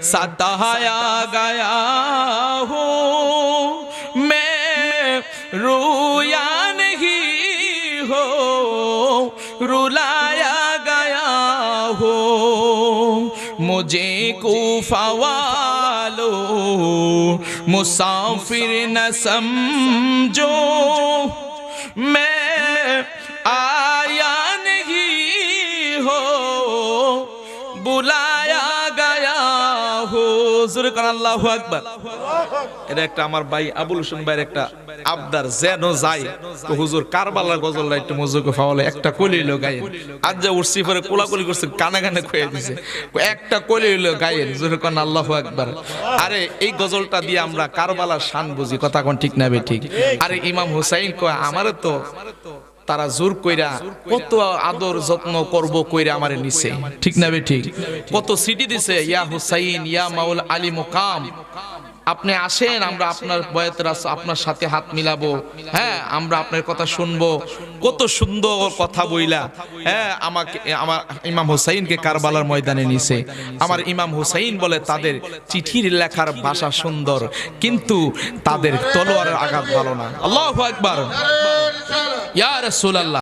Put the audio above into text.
सताया गया हूँ मैं रोया नहीं हो रुलाया गया हो मुझे कूफा वालो मुसाफिर न समझो मैं आया नहीं हो बुलाया गया हो জোরে কোন আল্লাহু আকবার। এটা একটা আমার ভাই আবুল হোসেন ভাইয়ের একটা আবদার যেন যায় তো হুজুর কারবালার গজলটা একটু মজুকে ফাওয়ালে একটা কলিলো গায়েন আজ যা উঠছি পরে কোলাকুলি করছে কানে কানে কয়ে দিছে একটা কলিলো গায়েন জোরে কোন আল্লাহু আকবার। আরে এই গজলটা দিয়ে আমরা কারবালার শান বুঝি কথা কোন ঠিক না বে ঠিক। আরে ইমাম হুসাইন কয় আমারে তো তারা জোর কইরা কত আদর যত্ন করব কইরা আমারে নিছে ঠিক না বে ঠিক। কত সিটি দিছে ইয়া হুসাইন ইয়া মাওলা আলী মুকাম আপনি আসেন আমরা আপনার বয়াতের আপনার সাথে হাত মিলাবো হ্যাঁ আমরা আপনার কথা শুনবো কত সুন্দর কথা বইলা হ্যাঁ আমাকে আমার ইমাম হুসাইনকে কারবালার ময়দানে নিছে। আমার ইমাম হুসাইন বলে তাদের চিঠির লেখার ভাষা সুন্দর কিন্তু তাদের তলোয়ারের আঘাত ভালো না। আল্লাহু আকবার ইয়া রাসূলুল্লাহ।